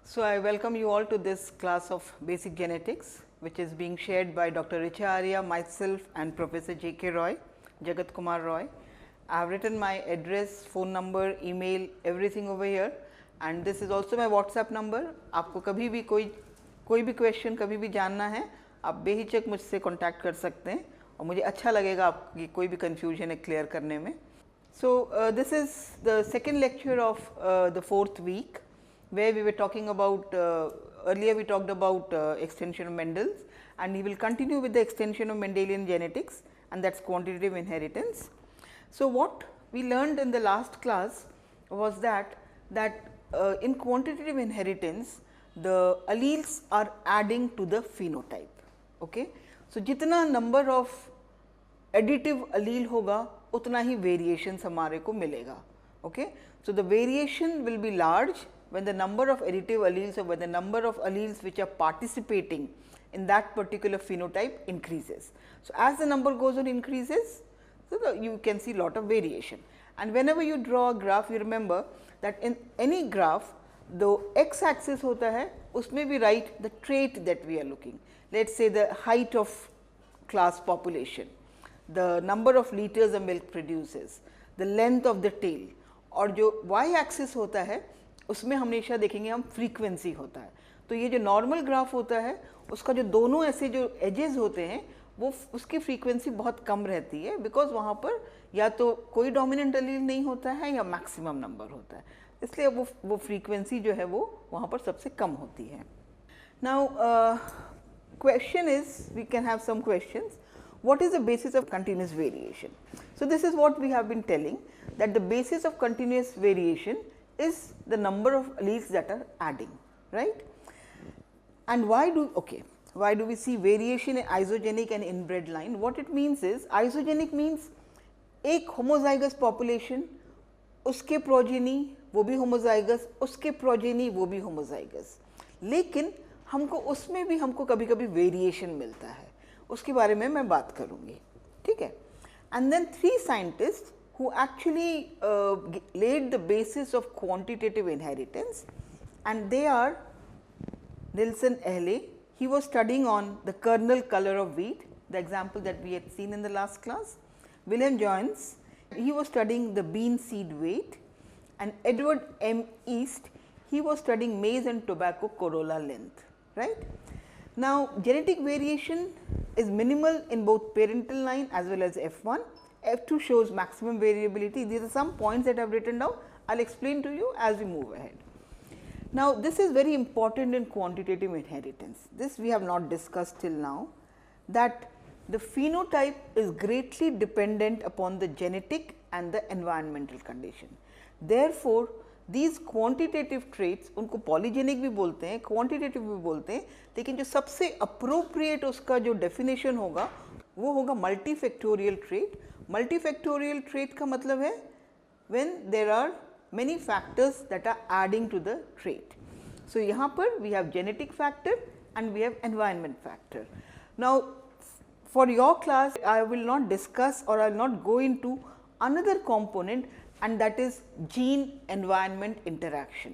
So, I welcome you all to this class of basic genetics, which is being shared by Dr. Richa Arya, myself and Professor J.K. Roy, Jagat Kumar Roy. I have written my address, phone number, email, everything over here, and this is also my WhatsApp number. आपको कभी भी कोई भी question कभी भी जानना है, आप बेहिचक मुझसे कॉन्टैक्ट कर सकते हैं और मुझे अच्छा लगेगा आपकी कोई भी कन्फ्यूजन है क्लियर करने में. So, this is the second lecture of the fourth week, where we were talking about earlier we talked about extension of Mendel's, and we will continue with the extension of Mendelian genetics, and that is quantitative inheritance. So, what we learned in the last class was that in quantitative inheritance the alleles are adding to the phenotype. Okay? So, जितना number of additive allele होगा उतना ही variations हमारे को मिलेगा. Okay, so the variation will be large when the number of additive alleles और when the number of alleles which are participating in that particular phenotype increases. So, as the number goes on increases, so you can see lot of variation, and whenever you draw a graph, you remember that in any graph the x axis होता है उसमें भी write the trait that we are looking. Let's say the height of class population, the number of liters of milk produces, the length of the tail, और जो y axis होता है उसमें हमेशा देखेंगे हम फ्रीक्वेंसी होता है. तो ये जो नॉर्मल ग्राफ होता है उसका जो दोनों ऐसे जो एजेस होते हैं वो उसकी फ्रीक्वेंसी बहुत कम रहती है, बिकॉज वहाँ पर या तो कोई डोमिनेंट अलील नहीं होता है या मैक्सिमम नंबर होता है, इसलिए वो फ्रीक्वेंसी जो है वो वहाँ पर सबसे कम होती है. Now question is, we can have some questions. What is the basis of continuous variation? So, this is what we have been telling, that the basis of continuous variation is the number of alleles that are adding, right? And why do we see variation in isogenic and inbred line? What it means is, isogenic means एक homozygous population, उसके progeny वो भी homozygous, उसके progeny वो भी homozygous, लेकिन हमको उसमें भी हमको कभी कभी variation मिलता है, उसके बारे में मैं बात करूँगी. ठीक है. And then 3 scientist who actually laid the basis of quantitative inheritance, and they are Nilsson Ehle. He was studying on the kernel color of wheat, the example that we had seen in the last class. William Jones, he was studying the bean seed weight, and Edward M. East, he was studying maize and tobacco corolla length, right? Now, genetic variation is minimal in both parental line as well as F1. F2 shows maximum variability. These are some points that I have written down. I will explain to you as we move ahead. Now, this is very important in quantitative inheritance. This we have not discussed till now, that the phenotype is greatly dependent upon the genetic and the environmental condition. Therefore, these quantitative traits, उनको polygenic भी बोलते हैं, quantitative भी बोलते हैं, लेकिन जो सबसे अप्रोप्रिएट उसका जो डेफिनेशन होगा वो होगा मल्टीफैक्टोरियल ट्रेट. मल्टीफैक्टोरियल ट्रेट का मतलब है when there are many factors that are adding to the trait. So यहाँ पर we have genetic factor and we have environment factor. Now for your class I will not discuss और I will not go into another component, and that is gene environment interaction.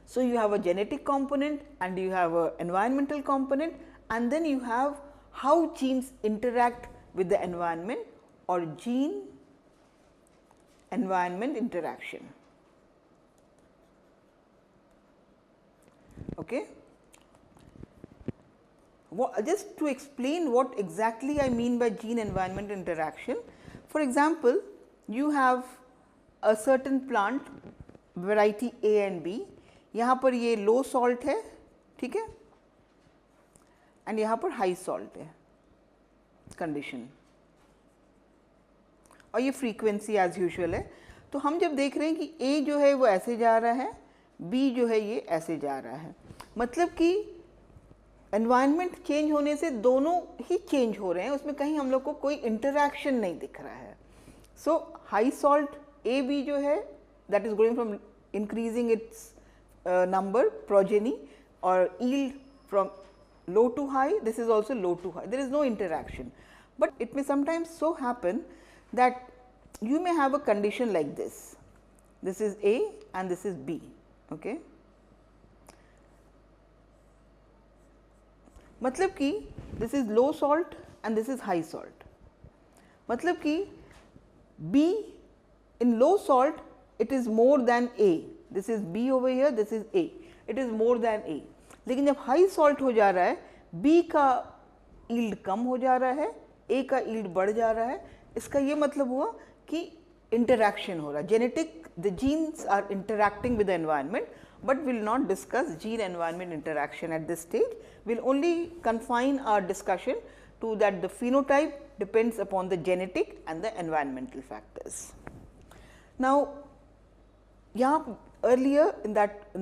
So, you have a genetic component and you have a environmental component, and then you have how genes interact with the environment, or gene environment interaction. Okay. Just to explain what exactly I mean by gene environment interaction, for example, you have a certain plant variety A and B. यहाँ पर ये लो salt है, ठीक है, and यहाँ पर high salt है condition, और ये फ्रीक्वेंसी एज यूजुअल है. तो हम जब देख रहे हैं कि A जो है वो ऐसे जा रहा है, B जो है ये ऐसे जा रहा है, मतलब कि एनवायरनमेंट चेंज होने से दोनों ही चेंज हो रहे हैं, उसमें कहीं हम लोग को कोई इंटरैक्शन नहीं दिख रहा है. सो हाई सॉल्ट ए बी जो है that is going from increasing its number progeny और yield from low to high, this is also low to high, there is no interaction. But it may sometimes so happen that you may have a condition like this is A and this is B. Okay. मतलब कि this is low salt and this is high salt, मतलब कि B in low salt it is more than A, this is B over here, this is A, it is more than A. लेकिन जब high salt हो जा रहा है B का yield कम हो जा रहा है, A का यील्ड बढ़ जा रहा है. इसका ये मतलब हुआ कि इंटरैक्शन हो रहा है, genetic, the genes are interacting with the environment, but we will not discuss gene environment interaction at this stage. We will only confine our discussion to that the phenotype depends upon the genetic and the environmental factors. Now, earlier in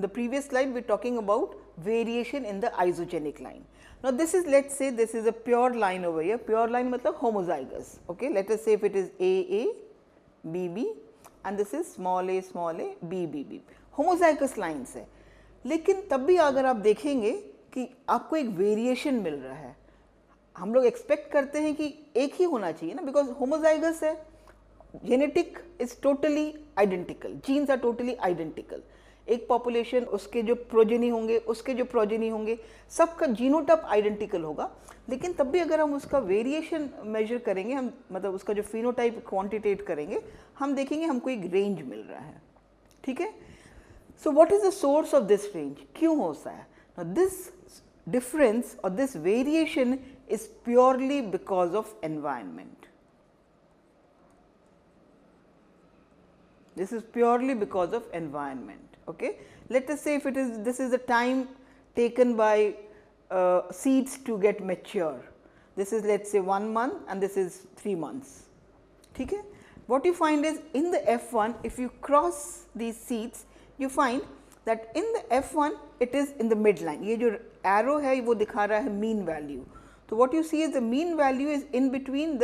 the previous slide we are talking about variation in the isogenic line. Now, this is, let us say this is a pure line over here, pure line matlab homozygous. Okay, let us say if it is AA, BB and this is small a, BBB. Homozygous lines है, लेकिन तब भी अगर आप देखेंगे कि आपको एक वेरिएशन मिल रहा है, हम लोग एक्सपेक्ट करते हैं कि एक ही होना चाहिए ना, बिकॉज होमोजाइगस है, genetic is totally identical, genes are totally identical, एक पॉपुलेशन उसके जो प्रोजेनी होंगे, उसके जो प्रोजेनी होंगे, सबका जीनोटाइप आइडेंटिकल होगा, लेकिन तब भी अगर हम उसका वेरिएशन मेजर करेंगे, हम मतलब उसका जो फिनोटाइप क्वांटिटेट करेंगे, हम देखेंगे हमको एक रेंज मिल रहा है. ठीक है. So, what is the source of this range? क्यों होता है? Now, this difference or this variation is purely because of environment. This is purely because of environment. Okay? Let us say if it is, this is the time taken by seeds to get mature. This is, let us say 1 month and this is 3 months. ठीक है? What you find is in the F1, if you cross these seeds, you find that in the F1 it is in the midline. ये जो arrow है वो दिखा रहा है mean value. So, what you see is the mean value is in between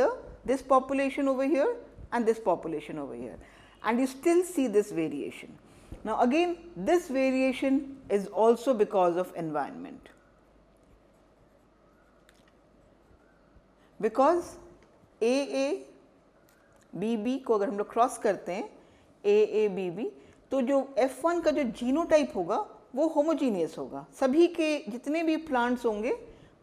this population over here and this population over here, and you still see this variation. Now, again this variation is also because of environment, because AA BB को अगर हम लोग cross करते हैं AA BB, तो जो F1 का जो जीनोटाइप होगा वो होमोजीनियस होगा, सभी के जितने भी प्लांट्स होंगे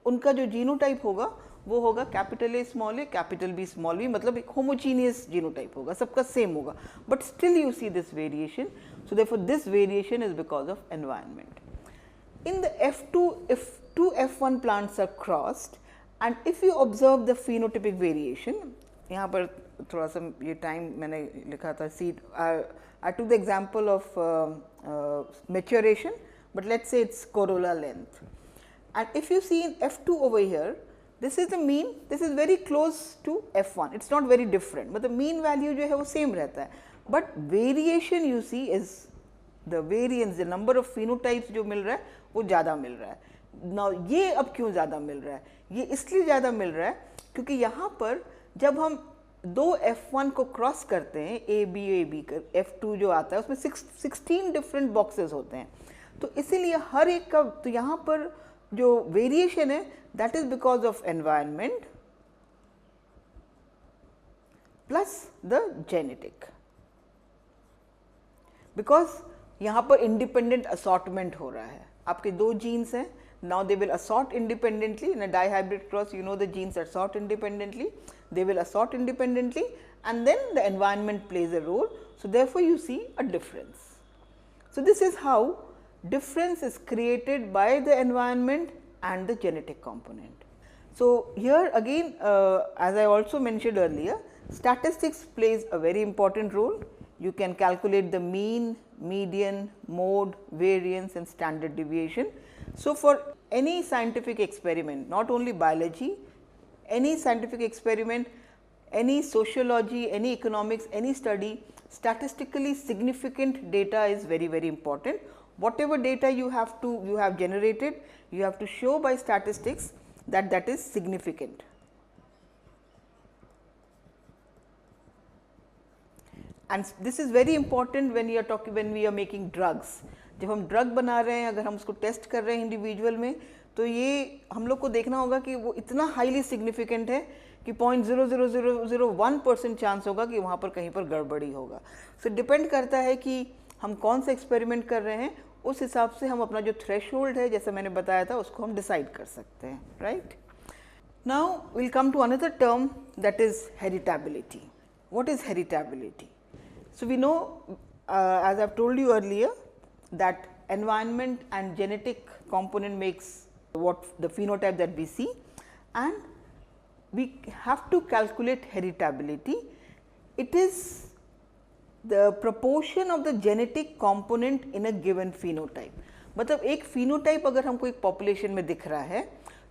उनका जो जीनोटाइप होगा वो होगा capital A small a capital B small b, मतलब एक होमोजीनियस जीनोटाइप होगा, सबका सेम होगा, but still you see this variation. So therefore this variation is because of environment. In the F2, if two F1 plants are crossed and if you observe the phenotypic variation, यहाँ पर थोड़ा सा ये time मैंने लिखा था, seed I took the example of maturation, but let us say it is corolla length. And if you see in F2 over here, this is the mean, this is very close to F1, it is not very different, but the mean value जो है वो same रहता है, but variation you see is the variance, the number of phenotypes जो मिल रहा है वो ज़्यादा मिल रहा है. Now ये अब क्यों ज़्यादा मिल रहा है? ये इसलिए ज़्यादा मिल रहा है क्योंकि यहाँ पर जब हम दो F1 को क्रॉस करते हैं, A B कर F2 जो आता है उसमें 16 डिफरेंट बॉक्सेस होते हैं, तो इसीलिए हर एक का, तो यहाँ पर जो वेरिएशन है that is because of environment plus the genetic, because यहाँ पर इंडिपेंडेंट असॉर्टमेंट हो रहा है. आपके दो जीन्स हैं, now they will assort independently. In a dihybrid cross, you know the genes assort independently, they will assort independently, and then the environment plays a role. So, therefore, you see a difference. So, this is how difference is created by the environment and the genetic component. So, here again as I also mentioned earlier, statistics plays a very important role. You can calculate the mean, median, mode, variance and standard deviation. So, for any scientific experiment, not only biology, any scientific experiment, any sociology, any economics, any study, statistically significant data is very, very important. Whatever data you have generated, you have to show by statistics that that is significant. And this is very important when we are making drugs. जब हम drug बना रहे हैं, अगर हम उसको test कर रहे हैं इंडिविजुअल में, तो ये हम लोग को देखना होगा कि वो इतना हाईली सिग्निफिकेंट है कि 0.00001% चांस होगा कि वहाँ पर कहीं पर गड़बड़ी होगा. सो डिपेंड करता है कि हम कौन सा एक्सपेरिमेंट कर रहे हैं, उस हिसाब से हम अपना जो थ्रेशोल्ड है, जैसे मैंने बताया था, उसको हम डिसाइड कर सकते हैं, right. Now will come to another term that is heritability. What is heritability? So we know, as I've told you earlier, that environment and genetic component makes what the phenotype that we see, and we have to calculate heritability. It is the proportion of the genetic component in a given phenotype. मतलब एक phenotype अगर हमको एक population में दिख रहा है,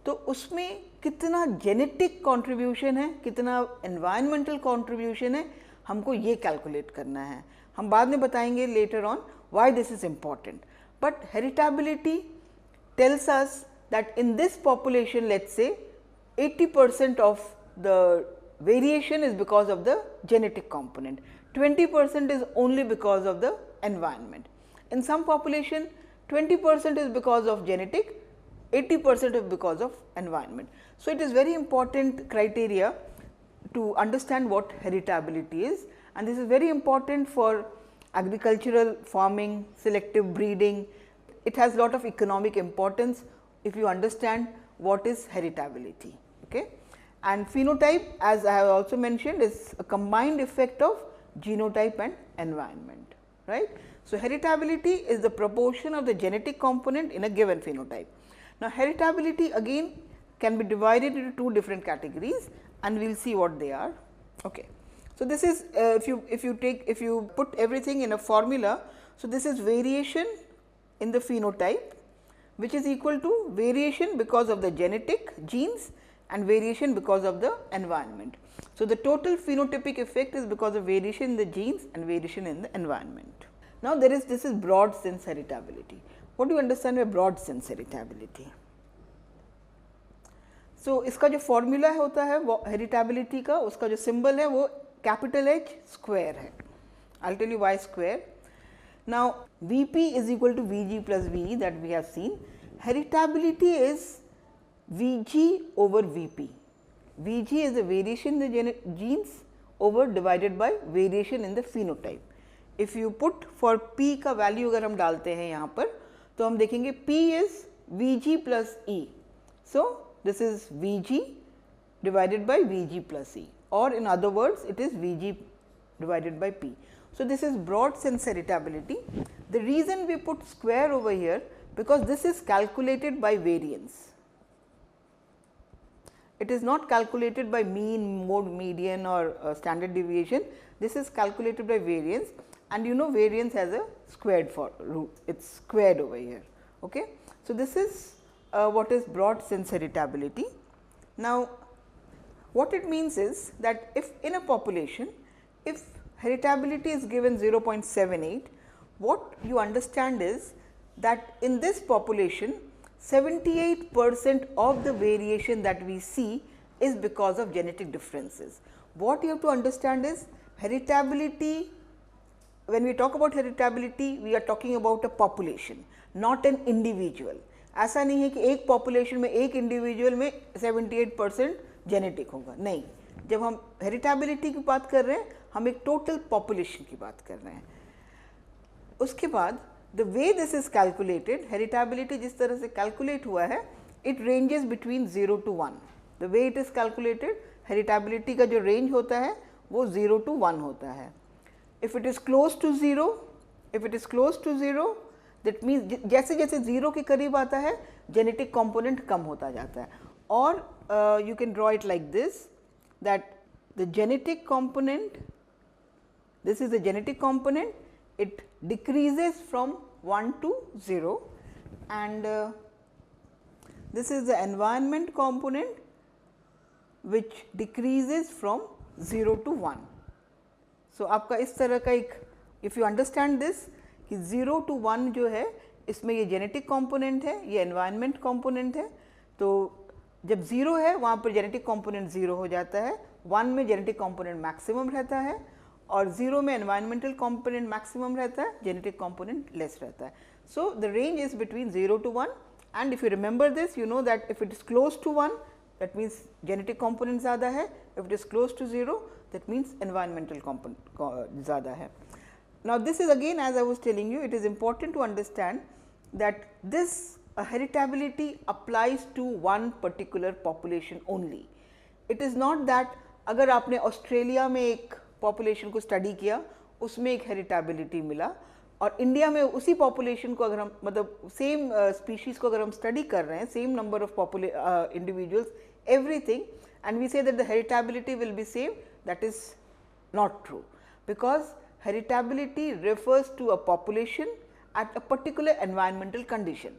तो उसमें कितना जेनेटिक कंट्रीब्यूशन है, कितना एनवायरमेंटल कंट्रीब्यूशन है, हमको ये कैलकुलेट करना है. हम बाद में बताएंगे later on why this is important. But heritability tells us that in this population, let's say 80% of the variation is because of the genetic component, 20% is only because of the environment. In some population 20% is because of genetic, 80% is because of environment. So, it is very important criteria to understand what heritability is, and this is very important for agricultural farming, selective breeding. It has lot of economic importance if you understand what is heritability. Okay? And phenotype, as I have also mentioned, is a combined effect of genotype and environment, right. So, heritability is the proportion of the genetic component in a given phenotype. Now, heritability again can be divided into two different categories, and we will see what they are. Okay. So, this is if you put everything in a formula. So, this is variation in the phenotype, which is equal to variation because of the genetic genes and variation because of the environment. So, the total phenotypic effect is because of variation in the genes and variation in the environment. Now, this is broad sense heritability. What do you understand by broad sense heritability? So, इसका जो formula होता है वो heritability का, उसका जो symbol है वो कैपिटल H स्क्वायर है. I'll tell you why square. Now, Vp is equal to Vg plus Ve that we have seen. Heritability is Vg over Vp. Vg is the variation in the genes over divided by variation in the phenotype. If you put for P का value अगर हम डालते हैं यहाँ पर, तो हम देखेंगे P is Vg plus E. So, this is Vg divided by Vg plus E, or in other words it is Vg divided by P. So, this is broad sense heritability. The reason we put square over here, because this is calculated by variance. It is not calculated by mean, mode, median or standard deviation. This is calculated by variance, and you know variance has a squared for root, it is squared over here. Okay. So, this is what is broad sense heritability. Now, what it means is that if in a population, if heritability is given 0.78, what you understand is that in this population 78% of the variation that we see is because of genetic differences. What you have to understand is heritability, when we talk about heritability, we are talking about a population, not an individual. ऐसा नहीं है कि एक population में एक individual में 78% genetic होगा, नहीं. जब हम heritability की बात कर रहे हैं, हम एक total population की बात कर रहे हैं. उसके बाद the way this is calculated, heritability जिस तरह से calculate हुआ है, it ranges between 0 to 1. The way it is calculated, heritability का जो range होता है, वो 0 to 1 होता है. If it is close to 0, that means जैसे जैसे 0 के करीब आता है, genetic component कम होता जाता है. और you can draw it like this, that the genetic component, this is the genetic component, it decreases from 1 to 0, and this is the environment component which decreases from 0 to 1. So, आपका इस तरह का एक, if you understand this कि 0 to 1 जो है, इसमें ये genetic component है, ये environment component है. तो जब 0 है वहाँ पर genetic component 0 हो जाता है, 1 में genetic component maximum रहता है, और 0 में environmental component maximum रहता है, genetic component less रहता है. So, the range is between 0 to 1, and if you remember this, you know that if it is close to 1, that means genetic component ज़्यादा है, if it is close to 0, that means environmental component ज़्यादा है. Now, this is again, as I was telling you, it is important to understand that this heritability applies to one particular population only. It is not that अगर आपने Australia में एक population को study किया, उसमें एक हेरिटेबिलिटी मिला, और इंडिया में उसी पॉपुलेशन को अगर हम मतलब सेम स्पीशीज़ को अगर हम स्टडी कर रहे हैं, same number of individuals, everything, and we say that the heritability will be same, that is not true, because heritability refers to a population at a particular environmental condition.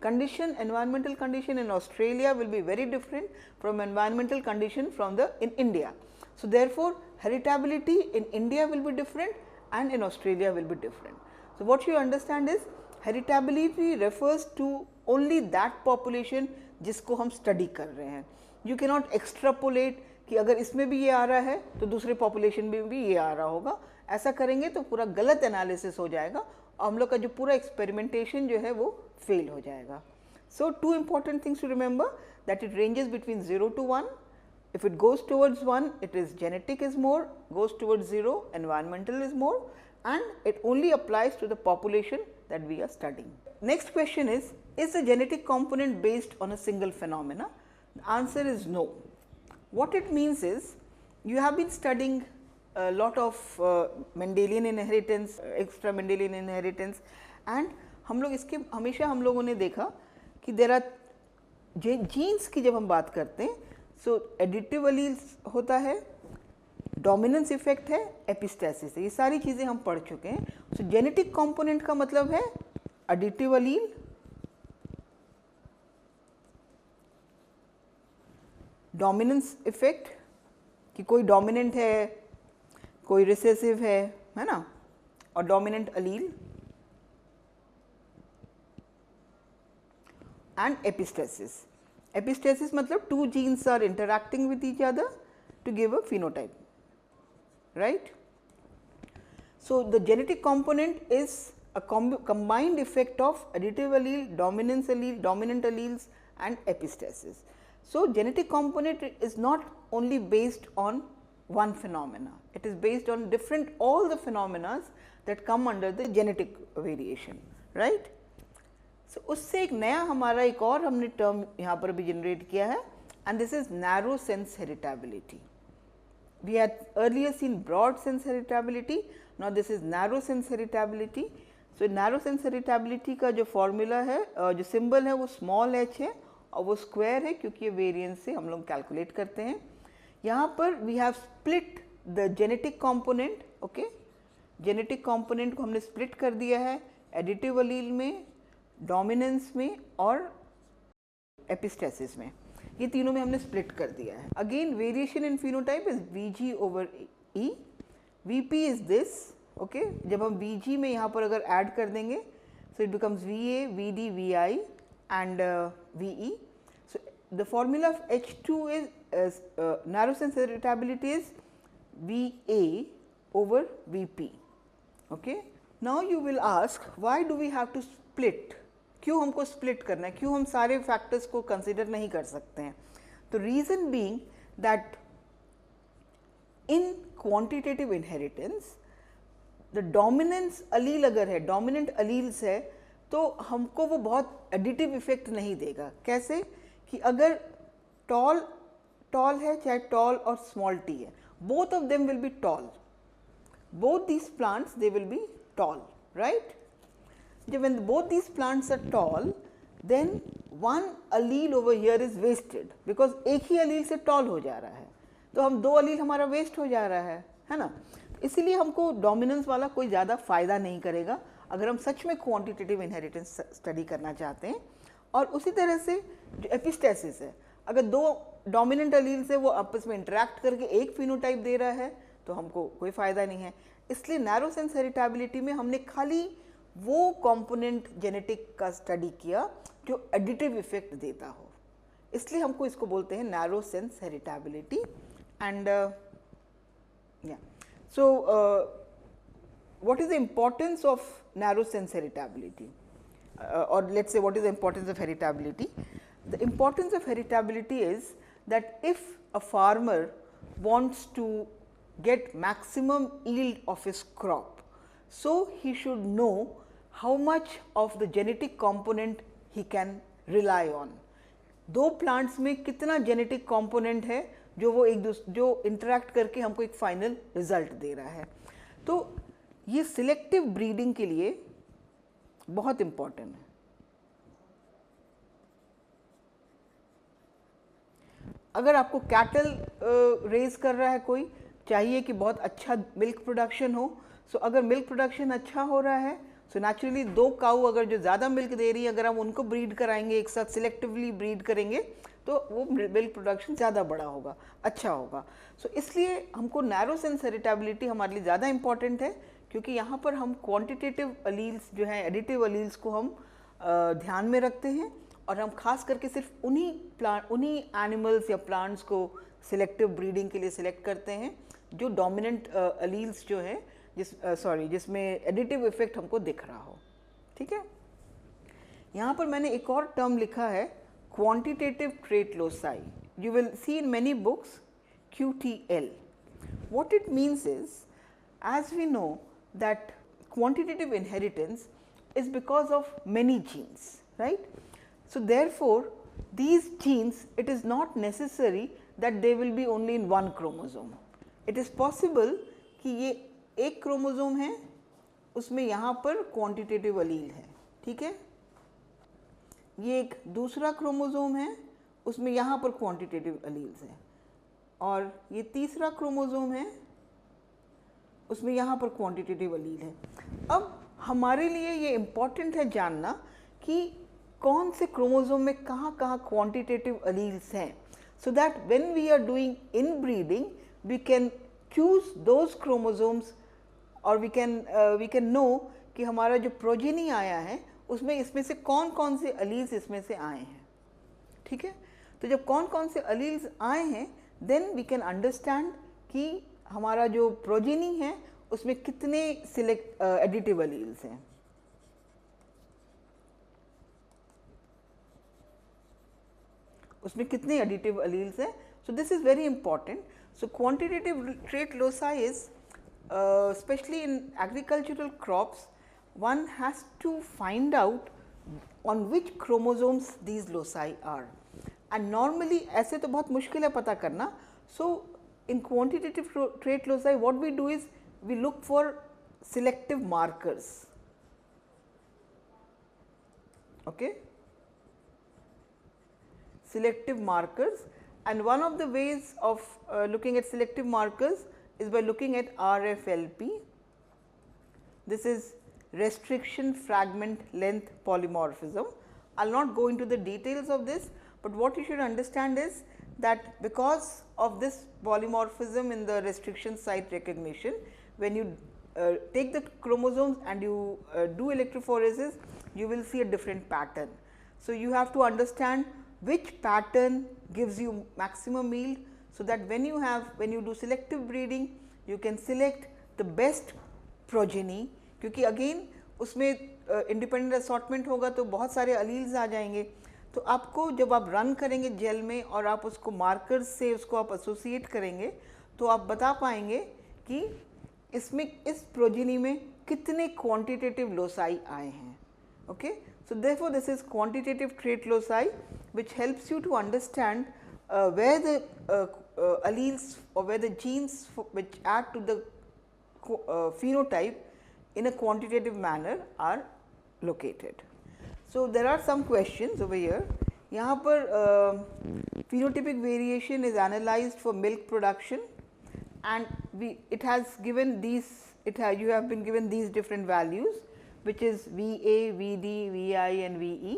Environmental condition in Australia will be very different from environmental condition from in India. So, therefore, heritability in India will be different and in Australia will be different. So, what you understand is heritability refers to only that population जिसको हम study कर रहे हैं. You cannot extrapolate कि अगर इसमें भी ये आ रहा है तो दूसरे पॉपुलेशन में भी ये आ रहा होगा. ऐसा करेंगे तो पूरा गलत एनालिसिस हो जाएगा और हम लोग का जो पूरा एक्सपेरिमेंटेशन जो है वो फेल हो जाएगा. So two important things to remember that it ranges between 0 to 1. If it goes towards 1, it is genetic is more, goes towards 0, environmental is more, and it only applies to the population that we are studying. Next question is the genetic component based on a single phenomena? The answer is no. What it means is, you have been studying a lot of Mendelian inheritance, extra Mendelian inheritance, and हम लोग इसके हमेशा हम लोगों ने देखा कि there are jeans की जब हम बात करते हैं, सो एडिटिव एलील्स होता है, डोमिनेंस इफेक्ट है, एपिस्टेसिस है, ये सारी चीज़ें हम पढ़ चुके हैं. सो जेनेटिक कंपोनेंट का मतलब है एडिटिव एलील, डोमिनेंस इफेक्ट कि कोई डोमिनेंट है, कोई रिसेसिव है ना, और dominant allele, and epistasis. Epistasis मतलब two genes are interacting with each other to give a phenotype, right? So, the genetic component is a combined effect of additive allele, dominant alleles and epistasis. So, genetic component is not only based on one phenomena, it is based on all the phenomena that come under the genetic variation, right? So, उससे एक नया हमारा एक और हमने term यहाँ पर भी जनरेट किया है, and this is narrow sense heritability. We had earlier seen broad sense heritability, now this is narrow sense heritability. So, narrow sense heritability का जो फॉर्मूला है, जो सिंबल है वो स्मॉल h है और वो स्क्वायर है क्योंकि ये वेरिएंस से हम लोग कैलकुलेट करते हैं. यहाँ पर we have split the genetic component. Okay, genetic component को हमने स्प्लिट कर दिया है एडिटिव अलील में, डोमिनेंस में और एपिस्टेसिस में. ये तीनों में हमने स्प्लिट कर दिया है. Again variation in phenotype is Vg over E. Vp is this. Okay, जब हम Vg में यहाँ पर अगर ऐड कर देंगे so it becomes Va, Vd, Vi and Ve. So, the formula of H2 is narrow sense heritability is Va over Vp. Okay. Now, you will ask why do we have to split? क्यों हमको split करना है, क्यों हम सारे factors को consider नहीं कर सकते हैं? तो reason being that in quantitative inheritance the dominance allele अगर है, डोमिनेंट अलील्स है, तो हमको वो बहुत एडिटिव इफेक्ट नहीं देगा. कैसे कि अगर टॉल है, चाहे टॉल और स्मॉल टी है, both of them will be toll, both these plants they will be tall, right? When both these plants are tall, then one allele over here is wasted because एक ही allele से tall हो जा रहा है, तो हम दो allele हमारा waste हो जा रहा है ना. इसीलिए हमको dominance वाला कोई ज़्यादा फ़ायदा नहीं करेगा अगर हम सच में क्वांटिटेटिव इनहेरिटेंस स्टडी करना चाहते हैं. और उसी तरह से जो एपिस्टेसिस है, अगर दो डोमिनेंट अलील से वो आपस में इंटरेक्ट करके एक फिनोटाइप दे रहा है तो हमको कोई फ़ायदा नहीं है. इसलिए नैरो सेंस हेरिटेबिलिटी में हमने खाली वो कंपोनेंट जेनेटिक का स्टडी किया जो एडिटिव इफेक्ट देता हो, इसलिए हमको इसको बोलते हैं नैरो सेंस हेरिटेबिलिटी. एंड या सो what is the importance of narrow sense heritability, or let's say what is the importance of heritability? The importance of heritability is that if a farmer wants to get maximum yield of his crop, so he should know how much of the genetic component he can rely on. दो plants में कितना genetic component है जो वो जो interact करके हमको एक फाइनल रिजल्ट दे रहा है. तो ये सिलेक्टिव ब्रीडिंग के लिए बहुत इम्पॉर्टेंट है. अगर आपको कैटल रेज कर रहा है कोई, चाहिए कि बहुत अच्छा मिल्क प्रोडक्शन हो. सो अगर मिल्क प्रोडक्शन अच्छा हो रहा है, सो नेचुरली दो काऊ अगर जो ज़्यादा मिल्क दे रही है, अगर हम उनको ब्रीड कराएंगे, एक साथ सिलेक्टिवली ब्रीड करेंगे, तो वो मिल्क प्रोडक्शन ज़्यादा बड़ा होगा, अच्छा होगा. सो इसलिए हमको नैरो सेंस हेरिटेबिलिटी हमारे लिए ज़्यादा इंपॉर्टेंट है, क्योंकि यहाँ पर हम क्वांटिटेटिव अलील्स जो हैं, एडिटिव अलील्स को हम ध्यान में रखते हैं, और हम खास करके सिर्फ उन्हीं एनिमल्स या प्लांट्स को सिलेक्टिव ब्रीडिंग के लिए सिलेक्ट करते हैं जो डोमिनेंट अलील्स जो है जिसमें एडिटिव इफेक्ट हमको दिख रहा हो. ठीक है. यहाँ पर मैंने एक और टर्म लिखा है, quantitative trait loci. You will see in many books QTL. What it means is, as we know that quantitative inheritance is because of many genes, right? So therefore, these genes, it is not necessary that they will be only in one chromosome. It is possible कि ये एक chromosome है, उसमें यहाँ पर quantitative अलील है. ठीक है. ये एक दूसरा क्रोमोसोम है, उसमें यहाँ पर क्वांटिटेटिव अलील्स है, और ये तीसरा क्रोमोसोम है, उसमें यहाँ पर क्वांटिटेटिव अलील है. अब हमारे लिए ये इम्पॉर्टेंट है जानना कि कौन से क्रोमोसोम में कहाँ कहाँ क्वांटिटेटिव अलील्स हैं, so that when we are doing in breeding we can choose those chromosomes, और वी कैन नो कि हमारा जो प्रोजेनी आया है उसमें इसमें से कौन कौन से अलील्स इसमें से आए हैं. ठीक है. तो जब कौन कौन से अलील्स आए हैं, देन वी कैन अंडरस्टैंड कि हमारा जो प्रोजेनी है उसमें कितने एडिटिव अलील्स हैं. उसमें कितने एडिटिव अलील्स हैं. So this is very important. So quantitative trait loci is especially in agricultural crops, one has to find out on which chromosomes these loci are, and normally ऐसे तो बहुत मुश्किल है पता करना. So in quantitative trait loci what we do is we look for selective markers. Okay, selective markers, and one of the ways of looking at selective markers is by looking at RFLP. This is restriction fragment length polymorphism. I will not go into the details of this, but what you should understand is that because of this polymorphism in the restriction site recognition, when you take the chromosomes and you do electrophoresis, you will see a different pattern. So you have to understand which pattern gives you maximum yield, so that when you do selective breeding, you can select the best progeny, क्योंकि again उसमें independent assortment होगा तो बहुत सारे alleles आ जाएंगे. तो आपको जब आप रन करेंगे जेल में और आप उसको मार्कर्स से उसको आप एसोसिएट करेंगे, तो आप बता पाएंगे कि इसमें इस प्रोजेनी में कितने क्वांटिटेटिव लोसाई आए हैं. Okay. So therefore this is quantitative trait loci which helps you to understand where the alleles or where the genes which add to the phenotype in a quantitative manner are located. So there are some questions over here. यहाँ पर phenotypic variation is analyzed for milk production, and it has given these, you have been given these different values, which is VA, VD, VI and VE,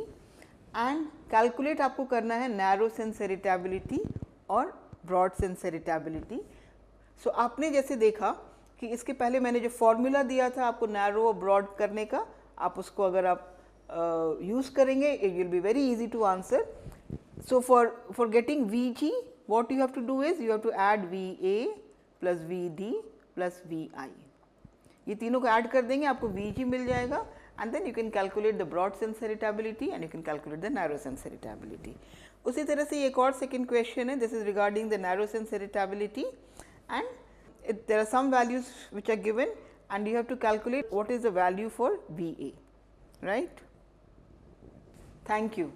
and calculate आपको करना है narrow sense heritability और broad sense heritability. सो आपने जैसे देखा कि इसके पहले मैंने जो फॉर्मूला दिया था आपको नैरो और ब्रॉड करने का, आप उसको अगर आप यूज़ करेंगे, it will be very easy to answer. So for getting VG, what you have to do is you have to add VA plus VD plus VI. ये तीनों को ऐड कर देंगे, आपको VG मिल जाएगा, and then you can calculate the broad sense heritability and you can calculate the narrow sense heritability. उसी तरह से एक और second question है, this is regarding the narrow sense heritability, and there are some values which are given and you have to calculate what is the value for V A, right. Thank you.